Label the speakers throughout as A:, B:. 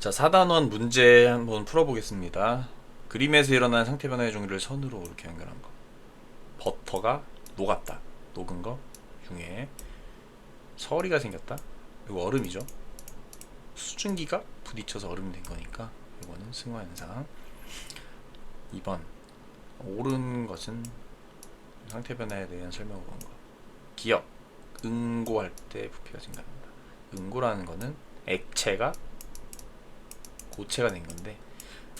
A: 자, 4단원 문제 한번 풀어보겠습니다. 그림에서 일어난 상태 변화의 종류를 선으로 이렇게 연결한 거. 버터가 녹았다. 녹은 거 중에 서리가 생겼다. 이거 얼음이죠. 수증기가 부딪혀서 얼음이 된 거니까 이거는 승화 현상. 2번 옳은 것은 상태 변화에 대한 설명을 한 거. 기억. 응고할 때 부피가 증가합니다. 응고라는 거는 액체가 고체가 된 건데,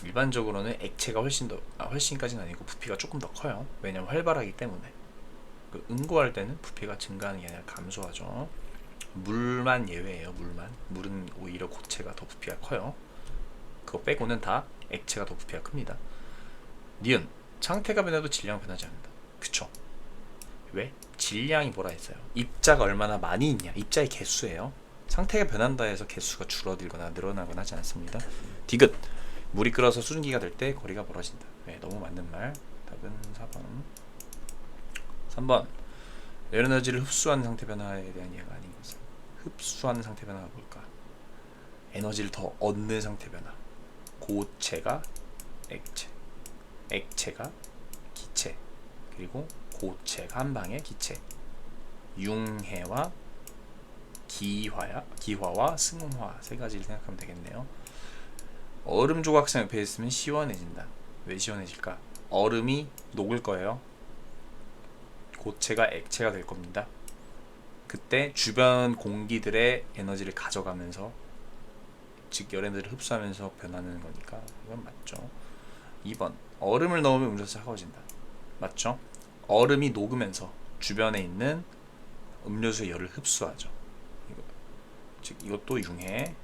A: 일반적으로는 액체가 훨씬까지는 아니고 부피가 조금 더 커요. 왜냐면 활발하기 때문에. 응고할 때는 부피가 증가하는 게 아니라 감소하죠. 물만 예외예요. 물은 오히려 고체가 더 부피가 커요. 그거 빼고는 다 액체가 더 부피가 큽니다. 니은 상태가 변해도 질량은 변하지 않는다. 그쵸? 왜? 질량이 뭐라 했어요? 입자가 얼마나 많이 있냐, 입자의 개수예요. 상태가 변한다 해서 개수가 줄어들거나 늘어나거나 하지 않습니다. 디귿 물이 끓어서 수증기가 될 때 거리가 멀어진다. 네, 너무 맞는 말. 답은 4번. 3번 에너지를 흡수한 상태 변화에 대한 이해가 아닌 것은. 흡수한 상태 변화가 뭘까? 에너지를 더 얻는 상태 변화. 고체가 액체, 액체가 기체, 그리고 고체가 한 방에 기체. 융해와 기화와 승화 세 가지를 생각하면 되겠네요. 얼음 조각상 옆에 있으면 시원해진다. 왜 시원해질까? 얼음이 녹을 거예요. 고체가 액체가 될 겁니다. 그때 주변 공기들의 에너지를 가져가면서, 즉 열 에너지를 흡수하면서 변하는 거니까 이건 맞죠. 2번 얼음을 넣으면 음료수 차가워진다. 맞죠? 얼음이 녹으면서 주변에 있는 음료수의 열을 흡수하죠. 즉 이것도 융해,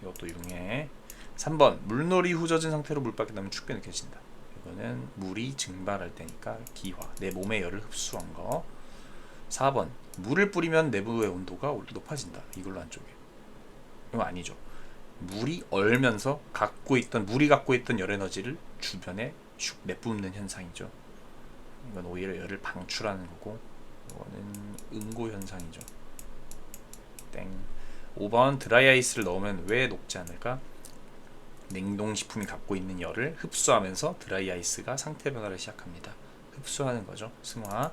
A: 이것도 융해. 3번 물놀이 후 젖은 상태로 물 밖에 나면 춥게 느껴진다. 이거는 물이 증발할 때니까 기화, 내 몸의 열을 흡수한 거. 4번 물을 뿌리면 내부의 온도가 높아진다. 이걸로 안쪽에. 이거 아니죠. 물이 얼면서 물이 갖고 있던 열 에너지를 주변에 슉 내뿜는 현상이죠. 이건 오히려 열을 방출하는 거고, 이거는 응고 현상이죠. 땡. 5번 드라이 아이스를 넣으면 왜 녹지 않을까? 냉동식품이 갖고 있는 열을 흡수하면서 드라이 아이스가 상태 변화를 시작합니다. 흡수하는 거죠. 승화.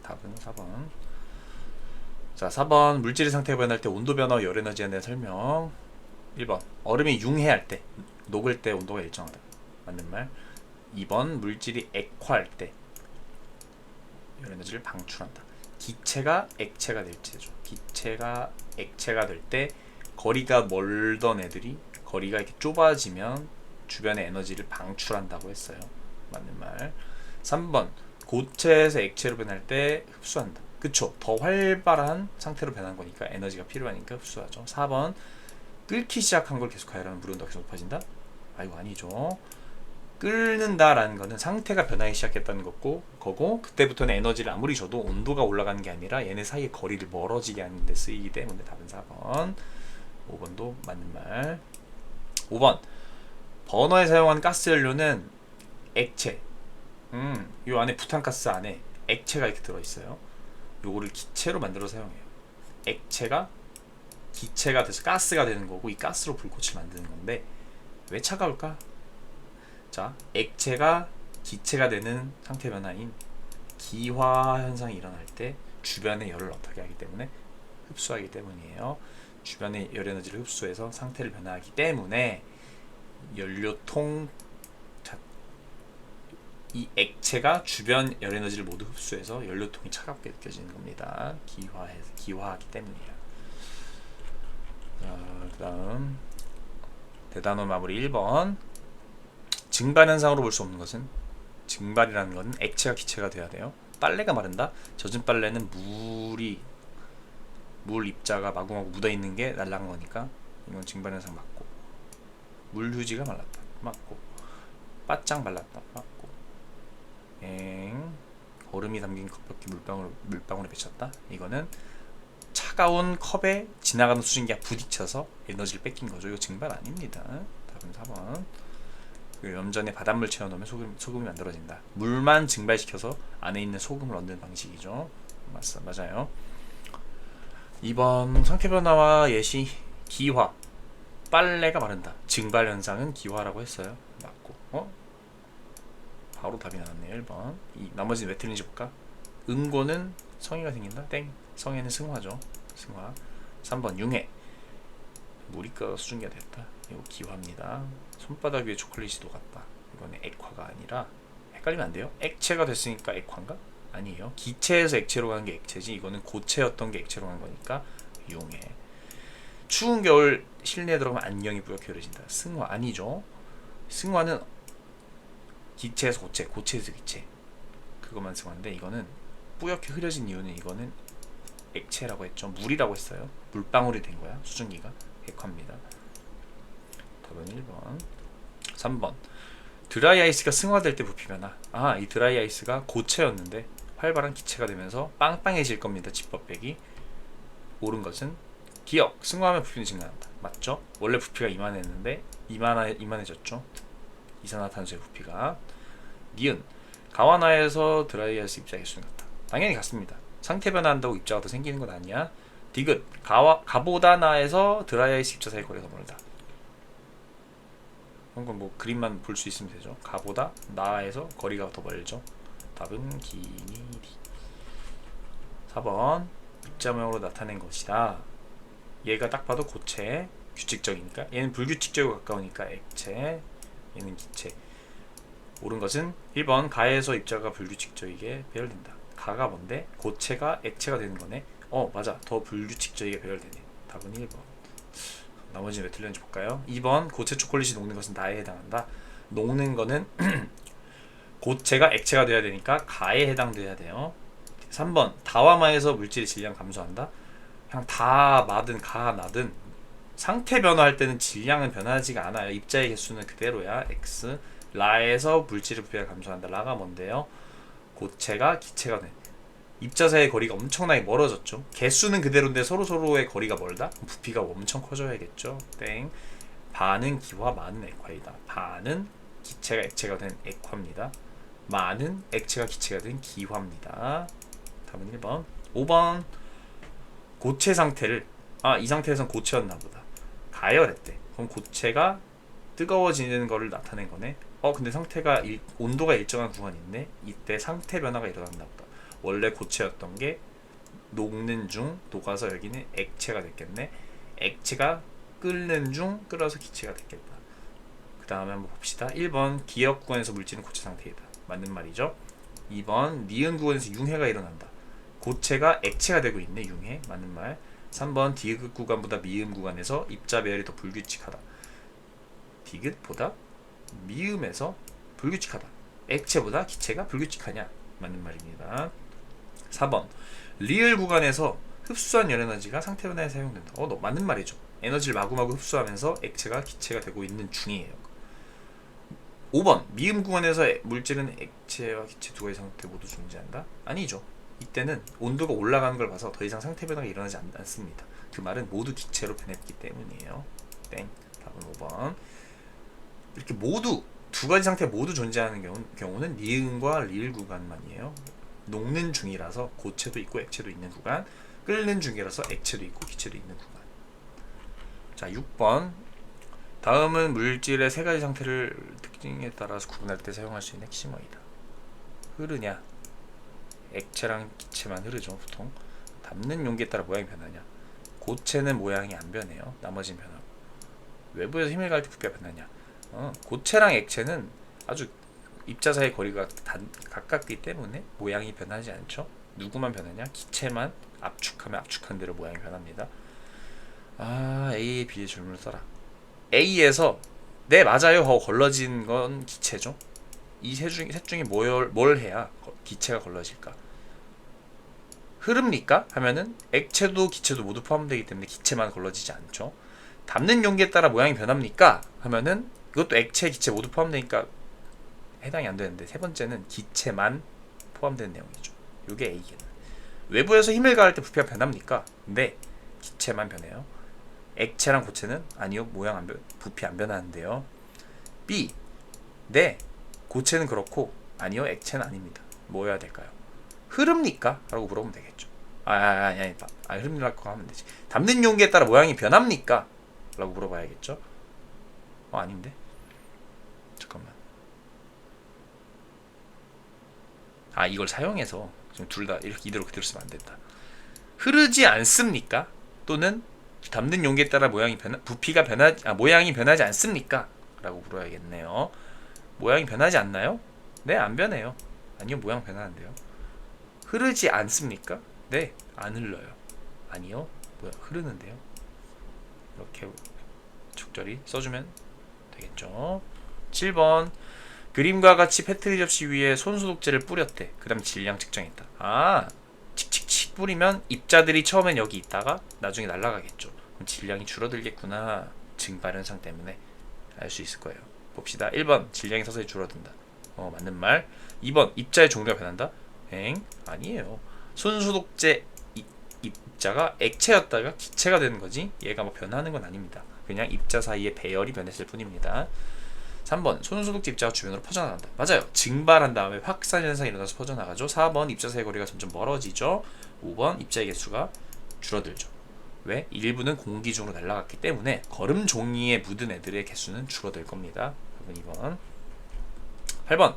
A: 답은 4번. 자, 4번 물질의 상태가 변할 때 온도 변화와 열 에너지에 대한 설명. 1번 얼음이 융해할 때, 녹을 때 온도가 일정하다. 맞는 말. 2번 물질이 액화할 때 열 에너지를 방출한다. 기체가 액체가 될 때죠. 기체가 액체가 될 때 거리가 멀던 애들이 거리가 이렇게 좁아지면 주변의 에너지를 방출한다고 했어요. 맞는 말. 3번 고체에서 액체로 변할 때 흡수한다. 그쵸? 더 활발한 상태로 변한 거니까 에너지가 필요하니까 흡수하죠. 4번 끓기 시작한 걸 계속하여라면 물의 온도가 계속 높아진다? 아, 이거 아니죠. 끓는다라는 거는 상태가 변하기 시작했다는 거고, 그때부터는 에너지를 아무리 줘도 온도가 올라가는 게 아니라 얘네 사이의 거리를 멀어지게 하는 데 쓰이기 때문에 답은 4번. 5번도 맞는 말. 5번 버너에 사용한 가스 연료는 액체. 요 안에 부탄가스 안에 액체가 이렇게 들어있어요. 요거를 기체로 만들어 사용해요. 액체가 기체가 돼서 가스가 되는 거고, 이 가스로 불꽃을 만드는 건데 왜 차가울까? 자, 액체가 기체가 되는 상태 변화인 기화 현상이 일어날 때 주변의 열을 어떻게 하기 때문에? 흡수하기 때문이에요. 주변의 열 에너지를 흡수해서 상태를 변화하기 때문에 연료통, 이 액체가 주변 열 에너지를 모두 흡수해서 연료통이 차갑게 느껴지는 겁니다. 기화하기 때문이에요. 자, 그 다음 대단원 마무리 1번. 증발 현상으로 볼 수 없는 것은, 증발이라는 것은 액체가 기체가 돼야 돼요. 빨래가 마른다. 젖은 빨래는 물 입자가 마구마구 묻어있는 게 날아간 거니까 이건 증발 현상 맞고, 물 휴지가 말랐다 맞고, 바짝 말랐다 맞고, 얼음이 담긴 컵밖에 물방울에 맺혔다. 이거는 차가운 컵에 지나가는 수증기가 부딪혀서 에너지를 뺏긴 거죠. 이거 증발 아닙니다. 답은 4번. 염전에 바닷물 채워놓으면 소금이 만들어진다. 물만 증발시켜서 안에 있는 소금을 얻는 방식이죠. 맞아요. 2번 상태 변화와 예시. 기화. 빨래가 마른다. 증발 현상은 기화라고 했어요. 맞고. 바로 답이 나왔네요. 1번. 나머지는 왜 틀린지 볼까? 응고는 성의가 생긴다. 땡. 성에는 승화죠. 승화. 3번 융해. 물이가 수증기가 됐다. 이거 기화입니다. 손바닥 위에 초콜릿이 녹았다. 이거는 액화가 아니라 헷갈리면 안 돼요. 액체가 됐으니까 액화인가? 아니에요. 기체에서 액체로 가는 게 액체지. 이거는 고체였던 게 액체로 간 거니까 융해. 추운 겨울 실내에 들어가면 안경이 뿌옇게 흐려진다. 승화 아니죠. 승화는 기체에서 고체, 고체에서 기체. 그것만 승화인데 이거는 뿌옇게 흐려진 이유는 이거는 액체라고 했죠. 물이라고 했어요. 물방울이 된 거야. 수증기가. 액화입니다. 답은 1번. 3번. 드라이 아이스가 승화될 때 부피 변화. 이 드라이 아이스가 고체였는데 활발한 기체가 되면서 빵빵해질 겁니다. 집밥백이. 옳은 것은 기억. 승화하면 부피는 증가한다. 맞죠? 원래 부피가 이만했는데 이만해졌죠. 이산화탄소의 부피가. 니은. 가와나에서 드라이 아이스 입자 개수는 같다. 당연히 같습니다. 상태 변화한다고 입자가 더 생기는 건 아니야. 디귿. 가보다 나에서 드라이 아이스 입자 사이 거리가 멀다. 그건 뭐 그림만 볼 수 있으면 되죠. 가보다 나에서 거리가 더 멀죠. 답은 기니 D. 4번. 입자 모양으로 나타낸 것이다. 얘가 딱 봐도 고체. 규칙적이니까. 얘는 불규칙적으로 가까우니까 액체. 얘는 기체. 옳은 것은 1번. 가에서 입자가 불규칙적이게 배열된다. 가가 뭔데? 고체가 액체가 되는 거네. 맞아. 더 불규칙적이게 배열되네. 답은 1번. 나머지는 왜 틀렸는지 볼까요? 2번. 고체 초콜릿이 녹는 것은 나에 해당한다. 녹는 거는 고체가 액체가 돼야 되니까 가에 해당돼야 돼요. 3번. 다와 마에서 물질의 질량 감소한다. 그냥 다 마든 가 나든 상태 변화할 때는 질량은 변하지가 않아요. 입자의 개수는 그대로야. X. 라에서 물질의 부피가 감소한다. 라가 뭔데요? 고체가 기체가 돼. 입자 사이의 거리가 엄청나게 멀어졌죠. 개수는 그대로인데 서로서로의 거리가 멀다? 부피가 엄청 커져야겠죠. 땡. 반은 기화, 마는 액화이다. 반은 기체가 액체가 된 액화입니다. 마는 액체가 기체가 된 기화입니다. 답은 1번. 5번. 고체 상태를 이 상태에선 고체였나 보다. 가열했대. 그럼 고체가 뜨거워지는 거를 나타낸 거네. 근데 상태가 온도가 일정한 구간이 있네. 이때 상태 변화가 일어났나 보다. 원래 고체였던 게 녹는 중 녹아서 여기는 액체가 됐겠네. 액체가 끓는 중 끓어서 기체가 됐겠다. 그 다음에 한번 봅시다. 1번. 기역 구간에서 물질은 고체 상태이다. 맞는 말이죠. 2번. 니은 구간에서 융해가 일어난다. 고체가 액체가 되고 있네. 융해. 맞는 말. 3번. 디귿 구간보다 미음 구간에서 입자 배열이 더 불규칙하다. 디귿보다 미음에서 불규칙하다. 액체보다 기체가 불규칙하냐? 맞는 말입니다. 4번. 리을 구간에서 흡수한 열 에너지가 상태 변화에 사용된다. 맞는 말이죠. 에너지를 마구마구 흡수하면서 액체가 기체가 되고 있는 중이에요. 5번. 미음 구간에서 물질은 액체와 기체 두 가지 상태 모두 존재한다. 아니죠. 이때는 온도가 올라가는 걸 봐서 더 이상 상태 변화가 일어나지 않습니다. 그 말은 모두 기체로 변했기 때문이에요. 땡. 답은 5번. 이렇게 모두 두 가지 상태 모두 존재하는 경우는 니은과 리을 구간만이에요. 녹는 중이라서 고체도 있고 액체도 있는 구간, 끓는 중이라서 액체도 있고 기체도 있는 구간. 자, 6번. 다음은 물질의 세 가지 상태를 특징에 따라서 구분할 때 사용할 수 있는 핵심어이다. 흐르냐? 액체랑 기체만 흐르죠, 보통. 담는 용기에 따라 모양이 변하냐? 고체는 모양이 안 변해요. 나머지는 변하고. 외부에서 힘을 가할 때 부피가 변하냐? 고체랑 액체는 아주 입자 사이 거리가 가깝기 때문에 모양이 변하지 않죠. 누구만 변하냐? 기체만 압축하면 압축한 대로 모양이 변합니다. A에 B의 줄무를 써라. A에서 네 맞아요 하고 걸러진 건 기체죠. 이 셋 중에 뭘 해야 기체가 걸러질까? 흐릅니까? 하면은 액체도 기체도 모두 포함되기 때문에 기체만 걸러지지 않죠. 담는 용기에 따라 모양이 변합니까? 하면은 이것도 액체, 기체 모두 포함되니까 해당이 안 되는데, 세 번째는 기체만 포함되는 내용이죠. 이게 A기는. 외부에서 힘을 가할 때 부피가 변합니까? 네, 기체만 변해요. 액체랑 고체는 아니요, 부피 안 변하는데요. B. 네, 고체는 그렇고 아니요, 액체는 아닙니다. 뭐 해야 될까요? 흐릅니까? 라고 물어보면 되겠죠. 흐릅니까? 하면 되지. 담는 용기에 따라 모양이 변합니까? 라고 물어봐야겠죠. 아닌데? 잠깐만. 이걸 사용해서 지금 둘 다 이렇게 이대로 그대로 쓰면 안 된다. 흐르지 않습니까? 또는 담는 용기에 따라 모양이 변하지 않습니까? 라고 물어야겠네요. 모양이 변하지 않나요? 네, 안 변해요. 아니요, 모양 변하는데요. 흐르지 않습니까? 네, 안 흘러요. 아니요, 흐르는데요. 이렇게 적절히 써주면 되겠죠. 7번 그림과 같이 페트리 접시 위에 손소독제를 뿌렸대. 그 다음 질량 측정했다. 칙칙칙 뿌리면 입자들이 처음엔 여기 있다가 나중에 날아가겠죠. 그럼 질량이 줄어들겠구나. 증발 현상 때문에 알 수 있을 거예요. 봅시다. 1번 질량이 서서히 줄어든다. 맞는 말. 2번 입자의 종류가 변한다. 아니에요. 손소독제 입자가 액체였다가 기체가 되는 거지 얘가 뭐 변하는 건 아닙니다. 그냥 입자 사이의 배열이 변했을 뿐입니다. 3번 손소독제 입자가 주변으로 퍼져나간다. 맞아요. 증발한 다음에 확산 현상이 일어나서 퍼져나가죠. 4번 입자 사이 거리가 점점 멀어지죠. 5번 입자의 개수가 줄어들죠. 왜? 일부는 공기 중으로 날아갔기 때문에 거름 종이에 묻은 애들의 개수는 줄어들 겁니다. 2번 8번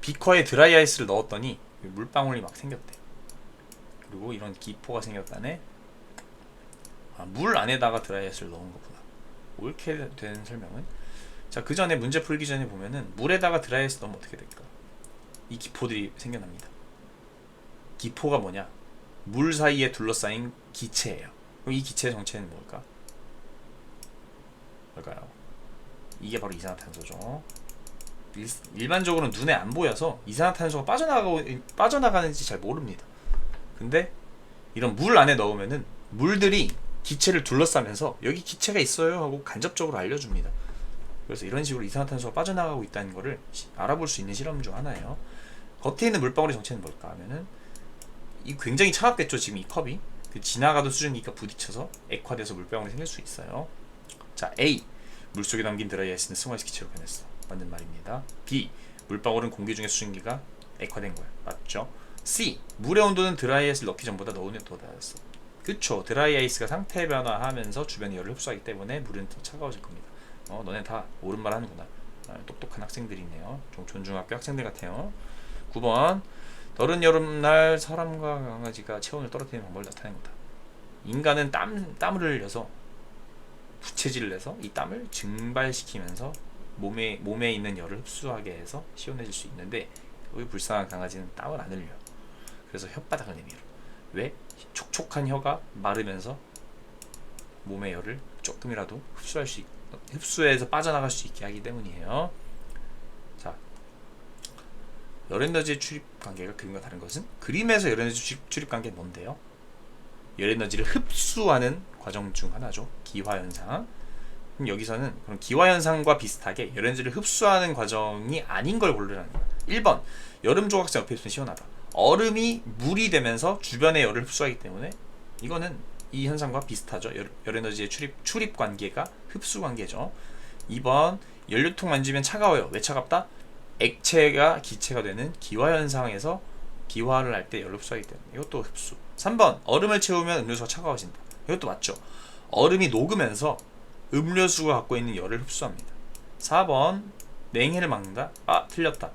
A: 비커에 드라이 아이스를 넣었더니 물방울이 막 생겼대. 그리고 이런 기포가 생겼다네. 물 안에다가 드라이 아이스를 넣은 거구나. 옳게 된 설명은. 자, 그 전에 문제 풀기 전에 보면은 물에다가 드라이 아이스 넣으면 어떻게 될까? 이 기포들이 생겨납니다. 기포가 뭐냐? 물 사이에 둘러싸인 기체예요. 그럼 이 기체의 정체는 뭘까요? 이게 바로 이산화탄소죠. 일반적으로는 눈에 안 보여서 이산화탄소가 빠져나가는지 잘 모릅니다. 근데 이런 물 안에 넣으면은 물들이 기체를 둘러싸면서 여기 기체가 있어요 하고 간접적으로 알려줍니다. 그래서 이런 식으로 이산화탄소가 빠져나가고 있다는 것을 알아볼 수 있는 실험 중 하나예요. 겉에 있는 물방울의 정체는 뭘까 하면은 이 굉장히 차갑겠죠. 지금 이 컵이 지나가던 수증기가 부딪혀서 액화돼서 물방울이 생길 수 있어요. 자, A 물속에 담긴 드라이 아이스는 승화해서 기체로 변했어. 맞는 말입니다. B 물방울은 공기 중에 수증기가 액화된 거야. 맞죠? C 물의 온도는 드라이 아이스를 넣기 전보다 더 낮았어. 그쵸. 드라이 아이스가 상태 변화하면서 주변의 열을 흡수하기 때문에 물은 더 차가워질 겁니다. 너네 다 옳은 말 하는구나. 똑똑한 학생들이네요. 좀 존중학교 학생들 같아요. 9번 더른 여름날 사람과 강아지가 체온을 떨어뜨리는 방법을 나타낸 거다. 인간은 땀을 흘려서 부채질을 해서 이 땀을 증발시키면서 몸에 있는 열을 흡수하게 해서 시원해질 수 있는데 우리 불쌍한 강아지는 땀을 안 흘려. 그래서 혓바닥을 내밀어. 왜? 촉촉한 혀가 마르면서 몸의 열을 조금이라도 흡수해서 빠져나갈 수 있게 하기 때문이에요. 자, 열에너지의 출입 관계가 그림과 다른 것은? 그림에서 열에너지 출입 관계는 뭔데요? 열에너지를 흡수하는 과정 중 하나죠. 기화현상. 그럼 여기서는 그럼 기화현상과 비슷하게 열에너지를 흡수하는 과정이 아닌 걸 고르라는 거야. 1번 여름 조각상 옆에 있으면 시원하다. 얼음이 물이 되면서 주변의 열을 흡수하기 때문에 이거는 이 현상과 비슷하죠. 열에너지의 출입 관계가 흡수 관계죠. 2번 연료통 만지면 차가워요. 왜 차갑다? 액체가 기체가 되는 기화현상에서 기화를 할 때 열을 흡수하기 때문에 이것도 흡수. 3번 얼음을 채우면 음료수가 차가워진다. 이것도 맞죠. 얼음이 녹으면서 음료수가 갖고 있는 열을 흡수합니다. 4번 냉해를 막는다. 틀렸다.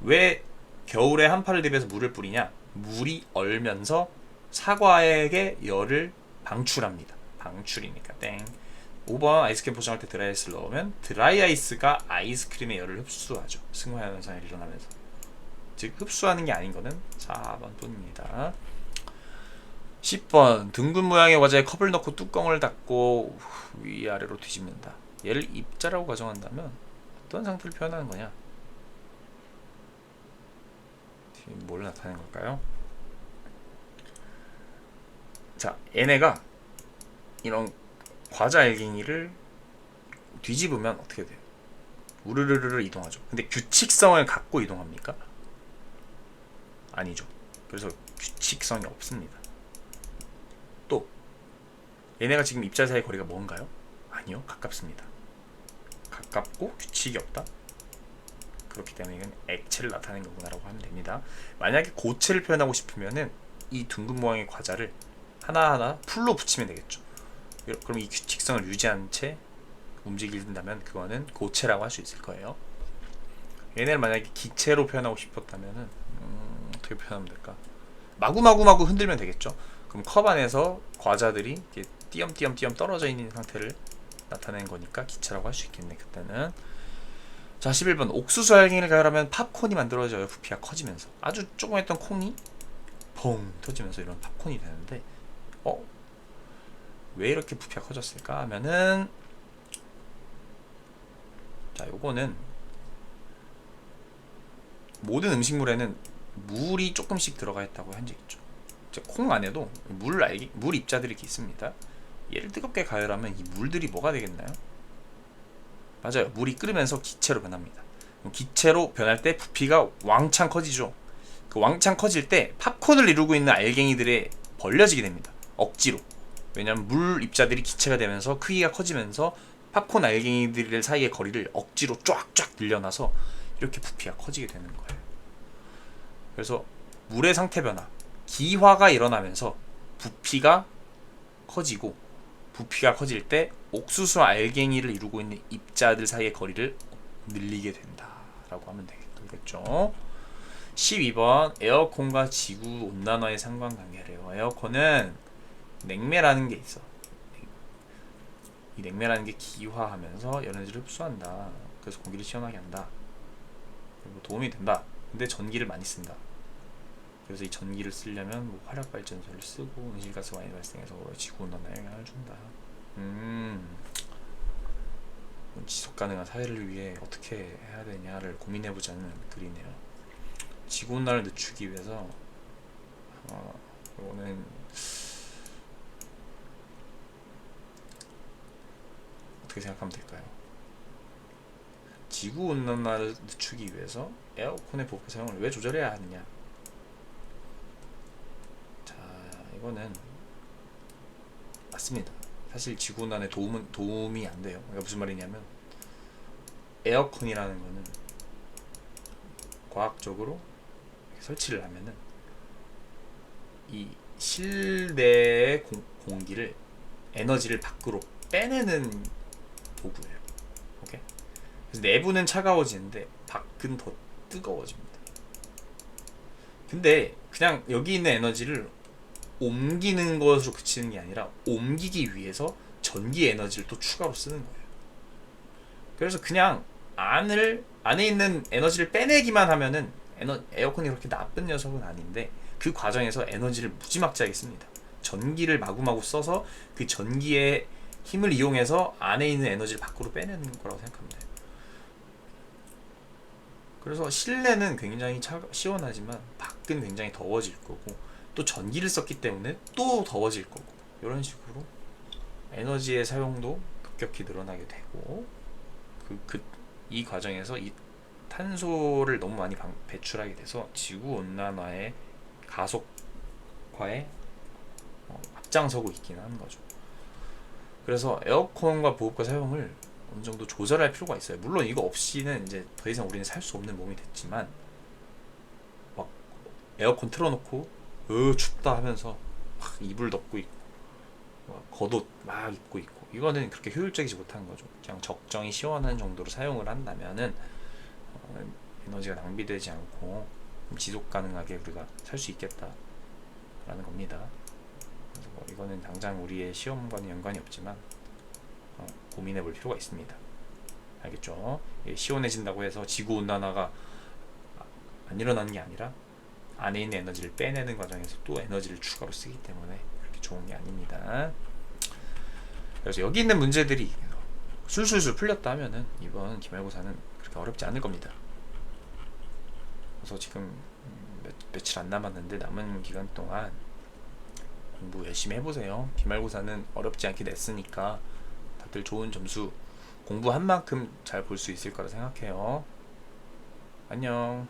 A: 왜 겨울에 한파를 대비해서 물을 뿌리냐? 물이 얼면서 사과에게 열을 방출합니다. 방출이니까 땡. 5번 아이스크림 포장할 때 드라이 아이스를 넣으면 드라이 아이스가 아이스크림의 열을 흡수하죠. 승화 현상이 일어나면서. 즉 흡수하는 게 아닌 거는 4번 뿐입니다. 10번 둥근 모양의 과자에 컵을 넣고 뚜껑을 닫고 위아래로 뒤집는다. 얘를 입자라고 가정한다면 어떤 상태를 표현하는 거냐? 뭘 나타내는 걸까요? 자, 얘네가 이런 과자 알갱이를 뒤집으면 어떻게 돼요? 우르르르 이동하죠. 근데 규칙성을 갖고 이동합니까? 아니죠. 그래서 규칙성이 없습니다. 또 얘네가 지금 입자 사이 거리가 뭔가요? 아니요, 가깝습니다. 가깝고 규칙이 없다. 그렇기 때문에 이건 액체를 나타내는 거구나라고 하면 됩니다. 만약에 고체를 표현하고 싶으면은 이 둥근 모양의 과자를 하나하나 풀로 붙이면 되겠죠. 그럼 이 직성을 유지한 채 움직인다면 그거는 고체라고 할 수 있을 거예요. 얘네를 만약에 기체로 표현하고 싶었다면은 어떻게 표현하면 될까? 마구마구 흔들면 되겠죠. 그럼 컵 안에서 과자들이 이렇게 띄엄띄엄 떨어져 있는 상태를 나타낸 거니까 기체라고 할 수 있겠네. 그때는. 자, 11번 옥수수 알갱이를 가열하면 팝콘이 만들어져요. 부피가 커지면서 아주 조그맣던 콩이 펑 터지면서 이런 팝콘이 되는데 왜 이렇게 부피가 커졌을까 하면은, 자, 요거는 모든 음식물에는 물이 조금씩 들어가 있다고 한 적 있죠. 콩 안에도 물 입자들이 이렇게 있습니다. 얘를 뜨겁게 가열하면 이 물들이 뭐가 되겠나요? 맞아요. 물이 끓으면서 기체로 변합니다. 기체로 변할 때 부피가 왕창 커지죠. 그 왕창 커질 때 팝콘을 이루고 있는 알갱이들에 벌려지게 됩니다. 억지로. 왜냐하면 물 입자들이 기체가 되면서 크기가 커지면서 팝콘 알갱이들 사이의 거리를 억지로 쫙쫙 늘려놔서 이렇게 부피가 커지게 되는 거예요. 그래서 물의 상태 변화, 기화가 일어나면서 부피가 커지고, 부피가 커질 때 옥수수 알갱이를 이루고 있는 입자들 사이의 거리를 늘리게 된다라고 하면 되겠죠. 12번 에어컨과 지구 온난화의 상관관계래요. 에어컨은 냉매라는 게 있어. 이 냉매라는 게 기화하면서 에너지를 흡수한다. 그래서 공기를 시원하게 한다. 그리고 도움이 된다. 근데 전기를 많이 쓴다. 그래서 이 전기를 쓰려면 뭐 화력발전소를 쓰고 온실가스 많이 발생해서 지구온난화에 영향을 준다. 지속가능한 사회를 위해 어떻게 해야 되냐를 고민해보자는 글이네요. 지구온난화를 늦추기 위해서 이거는 어떻게 생각하면 될까요? 지구온난화를 늦추기 위해서 에어컨의 부피 사용을 왜 조절해야 하느냐? 자, 이거는 맞습니다. 사실 지구온난화에 도움이 안 돼요. 그러니까 무슨 말이냐면, 에어컨이라는 거는 과학적으로 설치를 하면은 이 실내의 공기를, 에너지를 밖으로 빼내는 도구예요. 오케이? 그래서 내부는 차가워지는데 밖은 더 뜨거워집니다. 근데 그냥 여기 있는 에너지를 옮기는 것으로 그치는 게 아니라 옮기기 위해서 전기 에너지를 또 추가로 쓰는 거예요. 그래서 그냥 안에 있는 에너지를 빼내기만 하면은 에어컨이 그렇게 나쁜 녀석은 아닌데, 그 과정에서 에너지를 무지막지하게 씁니다. 전기를 마구마구 써서 그 전기의 힘을 이용해서 안에 있는 에너지를 밖으로 빼내는 거라고 생각하면 돼요. 그래서 실내는 굉장히 시원하지만 밖은 굉장히 더워질 거고, 또 전기를 썼기 때문에 또 더워질 거고, 이런 식으로 에너지의 사용도 급격히 늘어나게 되고, 이 과정에서 이 탄소를 너무 많이 배출하게 돼서 지구 온난화의 가속화에 앞장서고 있긴 하는 거죠. 그래서 에어컨과 보급과 사용을 어느 정도 조절할 필요가 있어요. 물론 이거 없이는 이제 더 이상 우리는 살 수 없는 몸이 됐지만, 막 에어컨 틀어놓고 춥다 하면서 막 이불 덮고 있고 겉옷 막 입고 있고, 이거는 그렇게 효율적이지 못한 거죠. 그냥 적정히 시원한 정도로 사용을 한다면은 에너지가 낭비되지 않고 지속 가능하게 우리가 살 수 있겠다라는 겁니다. 그래서 뭐 이거는 당장 우리의 시험과는 연관이 없지만 고민해 볼 필요가 있습니다. 알겠죠? 시원해진다고 해서 지구 온난화가 안 일어나는 게 아니라 안에 있는 에너지를 빼내는 과정에서 또 에너지를 추가로 쓰기 때문에 그렇게 좋은 게 아닙니다. 그래서 여기 있는 문제들이 술술술 풀렸다 하면은 이번 기말고사는 그렇게 어렵지 않을 겁니다. 그래서 지금 며칠 안 남았는데 남은 기간 동안 공부 열심히 해보세요. 기말고사는 어렵지 않게 냈으니까 다들 좋은 점수, 공부한 만큼 잘 볼 수 있을 거라 생각해요. 안녕.